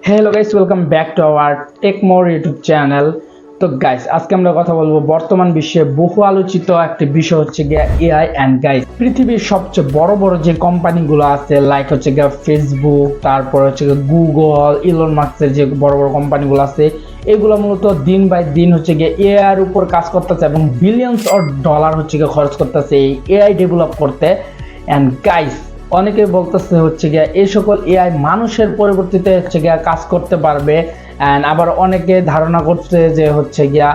Hello guys, welcome back to our tech more YouTube channel. তো guys, আজকে আমরা কথা বলবো বর্তমান বিশ্বে বহু আলোচিত একটি বিষয় হচ্ছে গিয়া এআই। অ্যান্ড গাইস, পৃথিবীর সবচেয়ে বড় বড় যে কোম্পানিগুলো আছে লাইক হচ্ছে গিয়া ফেসবুক, তারপর হচ্ছে গিয়া গুগল, ইলন মাস্কের যে বড় বড় কোম্পানিগুলো আছে, এগুলো মূলত দিন বাই দিন হচ্ছে গিয়ে এআই এর উপর কাজ করতেছে এবং বিলিয়নস অফ ডলার হচ্ছে গিয়ে খরচ করতেছে এই এআই ডেভেলপ করতে। অ্যান্ড গাইস, অনেকে বলতেছে হচ্ছে গিয়া এই সকল এআই মানুষের পরিবর্তিতে হচ্ছে গিয়া কাজ করতে পারবে। অ্যান্ড আবার অনেকে ধারণা করছে যে হচ্ছে গিয়া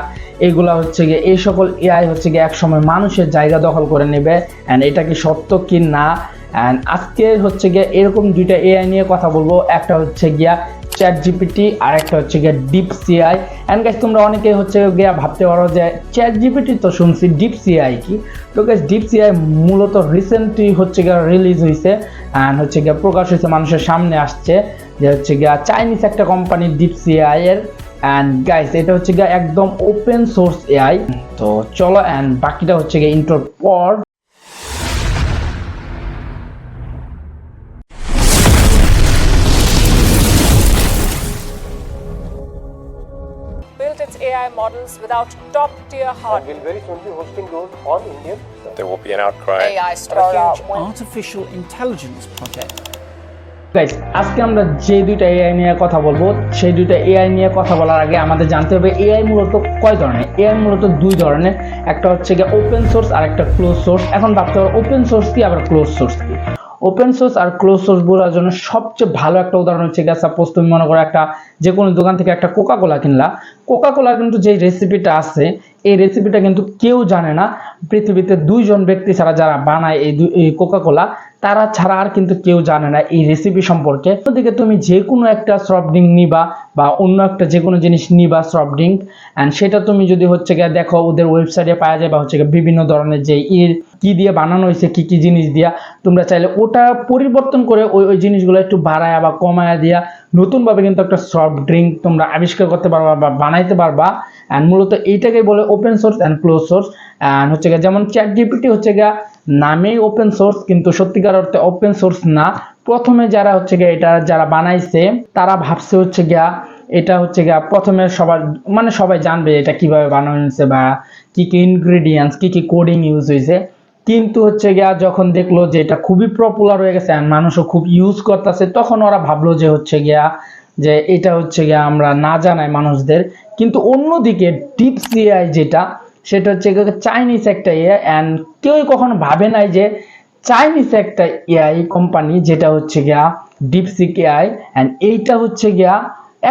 এগুলা হচ্ছে গিয়ে এই সকল এআই হচ্ছে গিয়ে একসময় মানুষের জায়গা দখল করে নেবে। অ্যান্ড এটা কি সত্য কি না? অ্যান্ড আজকে হচ্ছে গিয়া এরকম দুইটা এআই নিয়ে কথা বলবো। একটা হচ্ছে গিয়া চ্যাট জিপিটি আর একটা হচ্ছে গিয়া ডিপসিআই। অ্যান্ড গাইস, তোমরা অনেকে হচ্ছে গিয়া ভাবতে পারো যে চ্যাট জিপিটি তো শুনছি, ডিপসিআই কি? তো গাইস, ডিপসিআই মূলত রিসেন্টলি হচ্ছে গিয়া রিলিজ হয়েছে অ্যান্ড হচ্ছে গিয়া প্রকাশ হয়েছে, মানুষের সামনে আসছে যে হচ্ছে গিয়া চাইনিজ একটা কোম্পানি ডিপসিআই এর। অ্যান্ড গাইস, এটা হচ্ছে গিয়া একদম ওপেন সোর্স এআই। তো চলো, অ্যান্ড বাকিটা হচ্ছে গিয়া ইন্ট্রোর পর। built its AI models without top-tier And hardware. will very soon be hosting those on Indian servers. There will be an outcry. AI startup. artificial intelligence project. Guys, আজকে আমরা যে দুইটা এআই নিয়ে কথা বলবো, সেই দুইটা এআই নিয়ে কথা বলার আগে আমাদের জানতে হবে এআই মূলত কয় ধরনের। এআই মূলত দুই ধরনের, একটা হচ্ছে গিয়ে ওপেন সোর্স আর একটা ক্লোজ সোর্স। এখন ভাবতে হবে ওপেন সোর্স কি আবার ক্লোজ সোর্স কি। ওপেন সোর্স আর ক্লোজ সোর্স বলার জন্য সবচেয়ে ভালো একটা উদাহরণ হচ্ছে গিয়ে সাপোজ তুমি মনে করো একটা যে কোনো দোকান থেকে একটা কোকা কোলা কিনলা। কোকা কোলা কিন্তু যে রেসিপিটা আছে, এই রেসিপিটা কিন্তু কেউ জানে না পৃথিবীতে, দুইজন ব্যক্তি ছাড়া যারা বানায় এই কোকা কোলা, তারা ছাড়া আর কিন্তু কেউ জানে না এই রেসিপি সম্পর্কে। অন্যদিকে তুমি যে কোনো একটা সফট ড্রিঙ্ক নিবা বা অন্য একটা যে কোনো জিনিস নিবা সফট ড্রিঙ্ক, অ্যান্ড সেটা তুমি যদি হচ্ছে গিয়ে দেখো ওদের ওয়েবসাইটে পাওয়া যায় বা হচ্ছে গিয়ে বিভিন্ন ধরনের যে কি দিয়ে বানানো হয়েছে, কি কি জিনিস দিয়া, তোমরা চাইলে ওটা পরিবর্তন করে ওই জিনিসগুলো একটু বাড়ায়া বা কমায়া দিয়া নতুনভাবে কিন্তু একটা সফট ড্রিঙ্ক তোমরা আবিষ্কার করতে পারবা বা বানাইতে পারবা। অ্যান্ড মূলত এইটাকে বলে open source and close source. And হচ্ছে গিয়ে যেমন চ্যাট জিপিটি হচ্ছে গিয়া নামেই ওপেন সোর্স, কিন্তু সত্যিকার অর্থে ওপেন সোর্স না। প্রথমে যারা হচ্ছে গিয়া এটা যারা বানাইছে তারা ভাবছে হচ্ছে গিয়া এটা হচ্ছে গিয়া প্রথমে সবাই জানবে এটা কিভাবে বানানো হয়েছে বা কি কি ইনগ্রেডিয়েন্টস, কি কি কোডিং ইউজ হয়েছে। কিন্তু হচ্ছে গিয়া যখন দেখলো যে এটা খুবই পপুলার হয়ে গেছে আর মানুষও খুব ইউজ করতেছে, তখন ওরা ভাবলো যে হচ্ছে গিয়া যে এটা হচ্ছে গিয়া আমরা না জানাই মানুষদের। কিন্তু অন্যদিকে ডিপসিআই যেটা, সেটা হচ্ছে চাইনিজ একটা এআই। অ্যান্ড কেউই কখনো ভাবে নাই যে চাইনিজ একটা এআই কোম্পানি যেটা হচ্ছে গিয়া ডিপসিক এআই। অ্যান্ড এইটা হচ্ছে গিয়া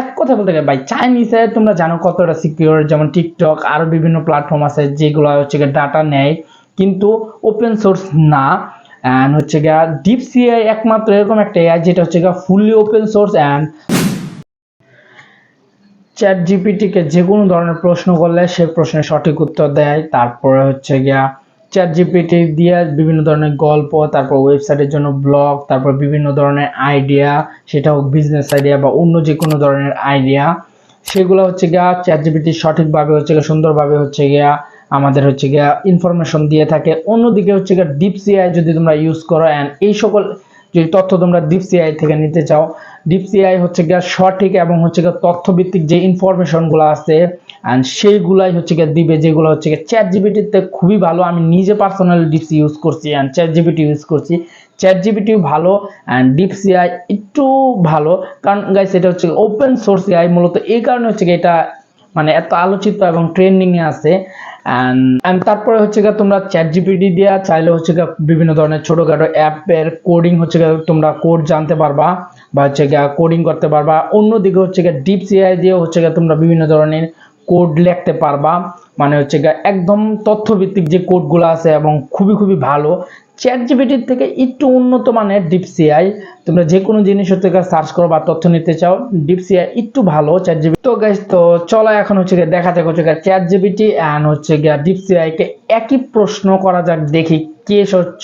এক কথা বলতে গেলে ভাই চাইনিজ এআই তোমরা জানো কতটা সিকিউর। যেমন টিকটক আরো বিভিন্ন প্ল্যাটফর্ম আছে যেগুলো হচ্ছে গিয়া ডাটা নেয়, কিন্তু ওপেন সোর্স না। অ্যান্ড হচ্ছে গিয়া ডিপসিআই একমাত্র এরকম একটা এআই যেটা হচ্ছে গিয়া fully open source. And chat জিপিটিকে যে কোনো ধরনের প্রশ্ন করলে সে প্রশ্নের সঠিক উত্তর দেয়। তারপরে হচ্ছে গিয়া চ্যাট জিপিটি দিয়ে বিভিন্ন ধরনের গল্প, তারপর ওয়েবসাইটের জন্য ব্লগ, তারপর বিভিন্ন ধরনের আইডিয়া, সেটা হোক বিজনেস আইডিয়া বা অন্য যে কোনো ধরনের আইডিয়া, সেগুলো হচ্ছে গিয়া চ্যাট জিপিটি সঠিকভাবে হচ্ছে গিয়া সুন্দরভাবে হচ্ছে গিয়া আমাদের হচ্ছে গিয়া ইনফরমেশন দিয়ে থাকে। অন্যদিকে হচ্ছে গিয়া ডিপসিআই যদি তোমরা ইউজ করো অ্যান্ড এই সকল যে তথ্য তোমরা ডিপসিআই থেকে নিতে চাও, ডিপসিআই হচ্ছে গিয়া সঠিক এবং হচ্ছে গিয়া তথ্যভিত্তিক যে ইনফরমেশনগুলো আছে অ্যান্ড সেইগুলাই হচ্ছে গিয়া দিবে, যেগুলো হচ্ছে গিয়া চ্যাট জিপিটিতে খুবই ভালো। আমি নিজে পার্সোনালি ডিপসি ইউজ করছি অ্যান্ড চ্যাট জিপিটি ইউজ করছি। চ্যাট জিপিটিও ভালো অ্যান্ড ডিপসিআই একটু ভালো, কারণ গাইস এটা হচ্ছে ওপেন সোর্স এআই। মূলত এই কারণে হচ্ছে গিয়া এটা মানে এত আলোচিত এবং ট্রেন্ডিং এ আছে। অ্যান্ড তারপরে হচ্ছে গিয়ে তোমরা চ্যাট জিপিটি দিয়ে চাইলে হচ্ছে গিয়ে বিভিন্ন ধরনের ছোটখাটো অ্যাপের কোডিং হচ্ছে গিয়ে তোমরা কোড জানতে পারবা বা হচ্ছে গিয়ে কোডিং করতে পারবা। অন্যদিকে হচ্ছে গিয়ে ডিপসিআই দিয়ে হচ্ছে গিয়ে তোমরা বিভিন্ন ধরনের কোড লিখতে পারবা, মানে হচ্ছে গিয়ে একদম তথ্যভিত্তিক যে কোডগুলো আছে এবং খুবই খুবই ভালো। চ্যাট জিপিটির থেকে একটু উন্নত মানের ডিপসিআই। তোমরা যে কোনো জিনিস হচ্ছে সার্চ করো বা তথ্য নিতে চাও, ডিপসিআই একটু ভালো চ্যাট জিপিটি। তো গাইস, তো চলো এখন হচ্ছে গিয়ে দেখা যাক হচ্ছে চ্যাট জিপিটি অ্যান্ড হচ্ছে গিয়ে ডিপসিআই কে একই প্রশ্ন করা যাক, দেখি কে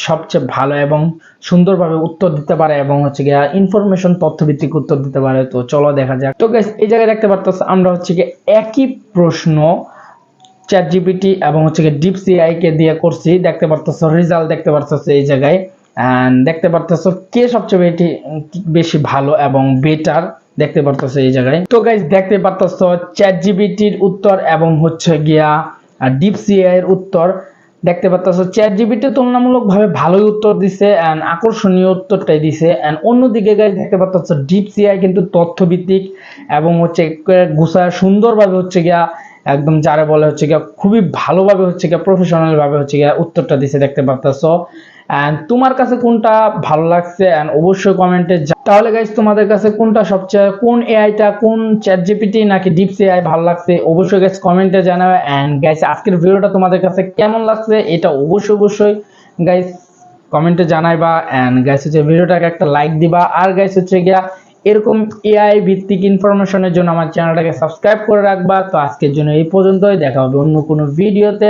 সবচেয়ে ভালো এবং সুন্দরভাবে উত্তর দিতে পারে এবং হচ্ছে গিয়ে ইনফরমেশন তথ্যভিত্তিক উত্তর দিতে পারে। তো চলো দেখা যাক। তো গাইস, এই জায়গায় দেখতে পারতেছ আমরা হচ্ছে গিয়ে একই প্রশ্ন চ্যাট জিপিটি এবং হচ্ছে ডিপসিআই কে দিয়ে করছি। দেখতে পারতেছো রেজাল্ট, দেখতে পারতেছো এই জায়গায়, এন্ড দেখতে পারতেছো কে সবচেয়ে বেশি ভালো এবং বেটার দেখতে পারতেছো এই জায়গায়। তো গাইস দেখতে পারতেছো চ্যাট জিপিটির উত্তর এবং হচ্ছে গিয়া ডিপসিএআই এর উত্তর। দেখতে পারতেছো চ্যাট জিপিটি তুলনামূলকভাবে ভালোই উত্তর দিছে এন্ড আকর্ষণীয় উত্তরটাই দিছে। এন্ড অন্যদিকে গাইস দেখতে পারতেছো ডিপসিএআই কিন্তু তথ্যভিত্তিক এবং হচ্ছে গুছায় সুন্দরভাবে হচ্ছে গিয়া একদম যারা বলে হচ্ছে গিয়া খুবই ভালোভাবে হচ্ছে গিয়া প্রফেশনাল ভাবে হচ্ছে গিয়া উত্তরটা দিছে দেখতে পারতেছো। এন্ড তোমার কাছে কোনটা ভালো লাগছে এন্ড অবশ্যই কমেন্টে। তাহলে গাইস তোমাদের কাছে কোনটা সবচেয়ে কোন এআইটা কোন চ্যাট জিপিটি নাকি ডিপসিএআই ভালো লাগছে অবশ্যই গাইস কমেন্টে জানাবে। এন্ড গাইস আজকের ভিডিওটা তোমাদের কাছে কেমন লাগছে এটা অবশ্যই গাইস কমেন্টে জানাইবা। এন্ড গাইস হচ্ছে ভিডিওটাকে একটা লাইক দিবা। আর গাইস হচ্ছে গিয়া এরকম এআই ভিত্তিক ইনফরমেশনের জন্য আমার চ্যানেলটাকে সাবস্ক্রাইব করে রাখবা। তো আজকের জন্য এই পর্যন্তই, দেখা হবে অন্য কোনো ভিডিওতে।